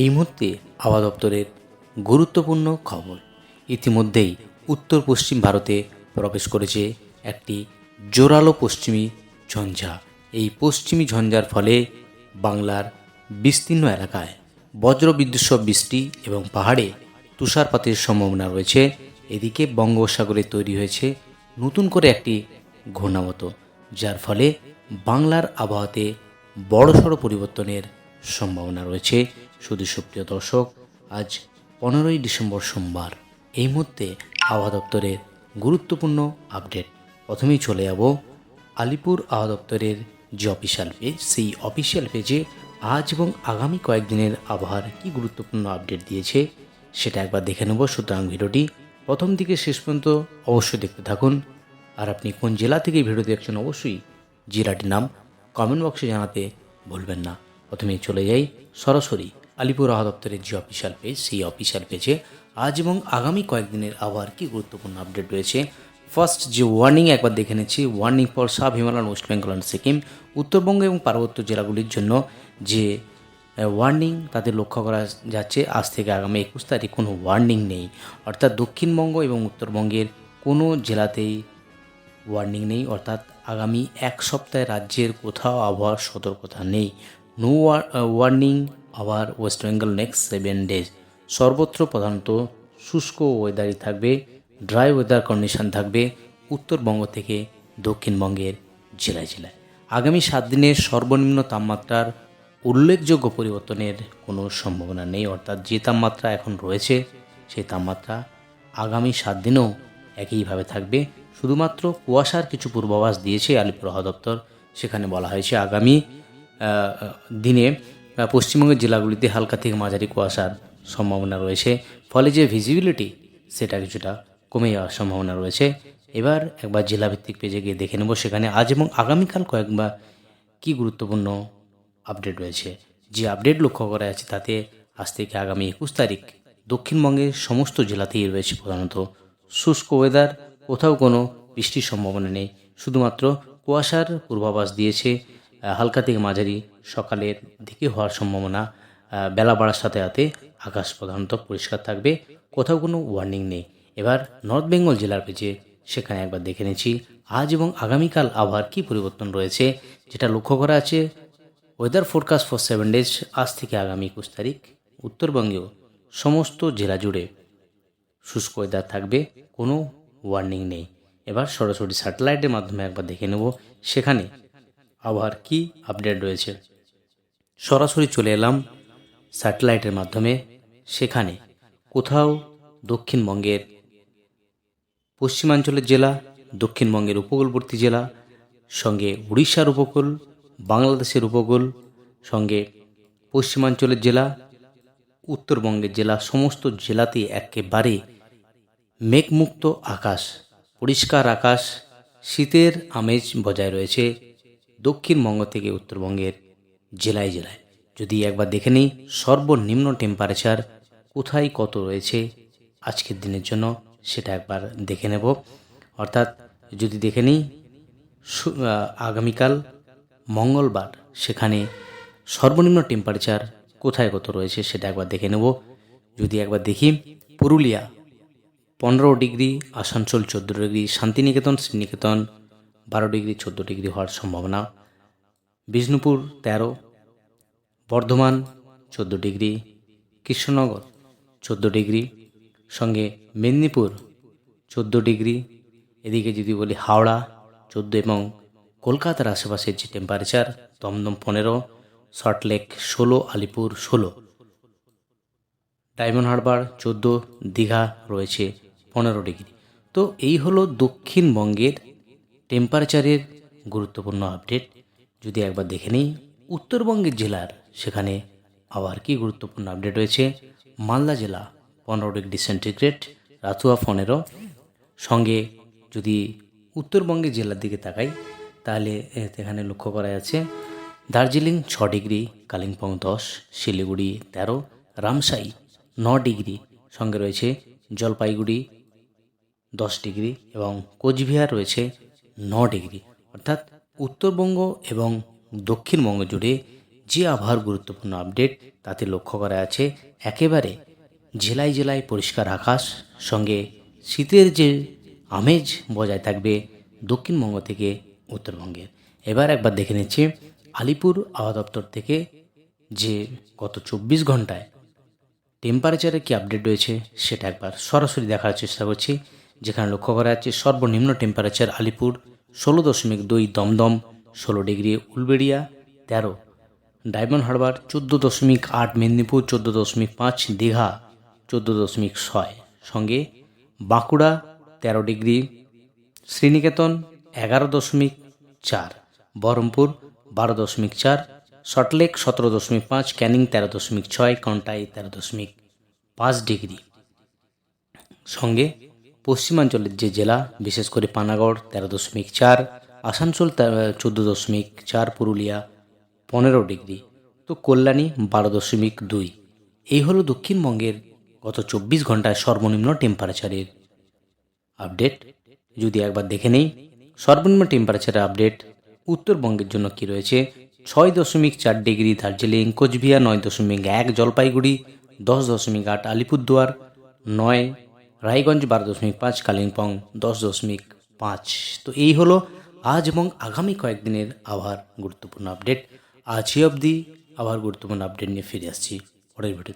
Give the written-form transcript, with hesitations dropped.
এই মুহূর্তে আবহাওয়া দপ্তরের গুরুত্বপূর্ণ খবর। ইতিমধ্যেই উত্তর পশ্চিম ভারতে প্রবেশ করেছে একটি জোরালো পশ্চিমী ঝঞ্ঝা। এই পশ্চিমী ঝঞ্ঝার ফলে বাংলার বিস্তীর্ণ এলাকায় বজ্রবিদ্যুৎ সহ বৃষ্টি এবং পাহাড়ে তুষারপাতের সম্ভাবনা রয়েছে। এদিকে বঙ্গোপসাগরে তৈরি হয়েছে নতুন করে একটি ঘূর্ণাবর্ত, যার ফলে বাংলার আবহাওয়াতে বড়সড় পরিবর্তনের সম্ভাবনা রয়েছে। শুধু সুপ্রিয় দর্শক, আজ 15ই ডিসেম্বর সোমবার। এই মুহূর্তে আবহাওয়া দপ্তরের গুরুত্বপূর্ণ আপডেট। প্রথমেই চলে যাব আলিপুর আবহাওয়া দপ্তরের যে অফিসিয়াল পেজ, সেই অফিসিয়াল পেজে আজ এবং আগামী কয়েকদিনের আবহাওয়ার কী গুরুত্বপূর্ণ আপডেট দিয়েছে সেটা একবার দেখে নেব। সুতরাং ভিডিওটি প্রথম থেকে শেষ পর্যন্ত অবশ্যই দেখতে থাকুন। আর আপনি কোন জেলা থেকে ভিডিও দেখছেন অবশ্যই জেলাটির নাম কমেন্ট বক্সে জানাতে ভুলবেন না। প্রথমেই চলে যাই সরাসরি আলিপুর আবহাওয়া দপ্তরের যে অফিসিয়াল পেজ, সেই অফিসিয়াল পেজে আজ এবং আগামী কয়েকদিনের আবহাওয়ার কী গুরুত্বপূর্ণ আপডেট রয়েছে। ফার্স্ট যে ওয়ার্নিং একবার দেখে নিচ্ছি। Warning for sub Himalayan, West Bengal and Sikkim, Uttarbanga এবং পার্বত্য জেলাগুলির জন্য যে ওয়ার্নিং তাদের লক্ষ্য করা যাচ্ছে। আজ থেকে আগামী 21 তারিখ কোনো ওয়ার্নিং নেই, অর্থাৎ দক্ষিণবঙ্গ এবং উত্তরবঙ্গের কোনো জেলাতেই ওয়ার্নিং নেই, অর্থাৎ আগামী এক সপ্তাহে রাজ্যের কোথাও আবহাওয়ার সতর্কতা নেই। নো ওয়ার্নিং আবার ওয়েস্ট বেঙ্গল নেক্সট 7 days। সর্বত্র প্রধানত শুষ্ক ওয়েদারই থাকবে, ড্রাই ওয়েদার কন্ডিশন থাকবে উত্তরবঙ্গ থেকে দক্ষিণবঙ্গের জেলায় জেলায়। আগামী 7 দিনের সর্বনিম্ন তাপমাত্রার উল্লেখযোগ্য পরিবর্তনের কোনো সম্ভাবনা নেই, অর্থাৎ যে তাপমাত্রা এখন রয়েছে সেই তাপমাত্রা আগামী 7 দিনেও একইভাবে থাকবে। শুধুমাত্র কুয়াশার কিছু পূর্বাভাস দিয়েছে আলিপুর আবহাওয়া দপ্তর। সেখানে বলা হয়েছে আগামী দিনে পশ্চিমবঙ্গের জেলাগুলিতে হালকা থেকে মাঝারি কুয়াশার সম্ভাবনা রয়েছে, ফলে যে ভিজিবিলিটি সেটা কিছুটা কমে যাওয়ার সম্ভাবনা রয়েছে। এবার একবার জেলাভিত্তিক পেজে গিয়ে দেখে নেব সেখানে আজ এবং আগামীকাল কয়েকবার কী গুরুত্বপূর্ণ আপডেট রয়েছে। যে আপডেট লক্ষ্য করা যাচ্ছে তাতে আজ থেকে আগামী 21 তারিখ দক্ষিণবঙ্গের সমস্ত জেলাতেই রয়েছে প্রধানত শুষ্ক ওয়েদার, কোথাও কোনো বৃষ্টির সম্ভাবনা নেই। শুধুমাত্র কুয়াশার পূর্বাভাস দিয়েছে। হালকা থেকে মাঝারি সকালের দিকে হওয়ার সম্ভাবনা। বেলা বাড়ার সাথে সাথে আকাশ প্রধানত পরিষ্কার থাকবে, কোথাও কোনো ওয়ার্নিং নেই। এবার নর্থ বেঙ্গল জেলার পেজে সেখানে একবার দেখে নিচ্ছি আজ এবং আগামীকাল আবহাওয়ার কী পরিবর্তন রয়েছে। যেটা লক্ষ্য করা আছে, ওয়েদার ফোরকাস্ট ফর 7 days। আজ থেকে আগামী 21 তারিখ উত্তরবঙ্গেও সমস্ত জেলা জুড়ে শুষ্ক ওয়েদার থাকবে, কোনো ওয়ার্নিং নেই। এবার সরাসরি স্যাটেলাইটের মাধ্যমে একবার দেখে নেব সেখানে আবহাওয়ার কী আপডেট রয়েছে। সরাসরি চলে এলাম স্যাটেলাইটের মাধ্যমে। সেখানে কোথাও দক্ষিণবঙ্গের পশ্চিমাঞ্চলের জেলা, দক্ষিণবঙ্গের উপকূলবর্তী জেলা, সঙ্গে উড়িষ্যার উপকূল, বাংলাদেশের উপকূল, সঙ্গে পশ্চিমাঞ্চলের জেলা, উত্তরবঙ্গের জেলা, সমস্ত জেলাতে একেবারে মেঘমুক্ত আকাশ, পরিষ্কার আকাশ, শীতের আমেজ বজায় রয়েছে দক্ষিণবঙ্গ থেকে উত্তরবঙ্গের জেলায় জেলায়। যদি একবার দেখে নিই সর্বনিম্ন টেম্পারেচার কোথায় কত রয়েছে আজকের দিনের জন্য, সেটা একবার দেখে নেব। অর্থাৎ যদি দেখে নিই আগামীকাল মঙ্গলবার সেখানে সর্বনিম্ন টেম্পারেচার কোথায় কত রয়েছে সেটা একবার দেখে নেব। যদি একবার দেখি Purulia 15 degree, Asansol 14 degree, Shantiniketan Sriniketan 12 degree 14 degree হওয়ার সম্ভাবনা, বিষ্ণুপুর 13, বর্ধমান 14 ডিগ্রি, কৃষ্ণনগর 14 ডিগ্রি, সঙ্গে মেদিনীপুর 14 ডিগ্রি। এদিকে যদি বলি হাওড়া 14 এবং কলকাতার আশেপাশের যে টেম্পারেচার, দমদম 15, সল্টলেক 16, আলিপুর 16, ডায়মন্ড হারবার 14, দীঘা রয়েছে 15 ডিগ্রি। তো এই হলো দক্ষিণবঙ্গের টেম্পারেচারের গুরুত্বপূর্ণ আপডেট। যদি একবার দেখে নিই উত্তরবঙ্গের জেলার, সেখানে আবার কি গুরুত্বপূর্ণ আপডেট রয়েছে। মালদা জেলা 15 ডিগ্রি সেন্টিগ্রেড, রাতুয়া 15। সঙ্গে যদি উত্তরবঙ্গের জেলার দিকে তাকাই তাহলে এখানে লক্ষ্য করা যাচ্ছে দার্জিলিং 6 ডিগ্রি, কালিম্পং 10, শিলিগুড়ি 13, রামসাই 9 ডিগ্রি, সঙ্গে রয়েছে জলপাইগুড়ি 10 ডিগ্রি এবং কোচবিহার রয়েছে 9 ডিগ্রি। অর্থাৎ উত্তরবঙ্গ এবং দক্ষিণবঙ্গ জুড়ে যে আবহাওয়ার গুরুত্বপূর্ণ আপডেট তাতে লক্ষ্য করা আছে একেবারে জেলায় জেলায় পরিষ্কার আকাশ, সঙ্গে শীতের যে আমেজ বজায় থাকবে দক্ষিণবঙ্গ থেকে উত্তরবঙ্গের। এবার একবার দেখে নিচ্ছি আলিপুর আবহাওয়া দপ্তর থেকে যে গত 24 ঘন্টায় টেম্পারেচারে কি আপডেট রয়েছে সেটা একবার সরাসরি দেখার চেষ্টা করছি। যেখানে লক্ষ্য করা যাচ্ছে সর্বনিম্ন temperature Alipur 16.2 Dumdum, 16 degree Uluberia, 13 Diamond Harbour, 14.8 Medinipur, 14.5 Digha, 14.6 সঙ্গে Bankura 13 degree, Sriniketan 11.4, Baharampur 12.4, Salt Lake 17.5, Canning 13.6, Contai 13.5 degree. সঙ্গে পশ্চিমাঞ্চলের যে জেলা বিশেষ করে পানাগড় 13.4, আসানসোল 14.4, পুরুলিয়া 15 ডিগ্রি, তো কল্যাণী 12.2। এই হলো দক্ষিণবঙ্গের গত 24 ঘন্টায় সর্বনিম্ন টেম্পারেচারের আপডেট। যদি একবার দেখে নেই সর্বনিম্ন টেম্পারেচারের আপডেট উত্তরবঙ্গের জন্য কি রয়েছে। 6.4 ডিগ্রি দার্জিলিং, কোচবিহার 9.1, জলপাইগুড়ি 10.8, আলিপুরদুয়ার 9, রায়গঞ্জ 12.5, কালিম্পং 10.5। তো এই হলো আজ এবং আগামী কয়েকদিনের আবহাওয়ার গুরুত্বপূর্ণ আপডেট। আজই অবধি আবহাওয়ার গুরুত্বপূর্ণ আপডেট নিয়ে ফিরে আসছি পরের ভিডিও।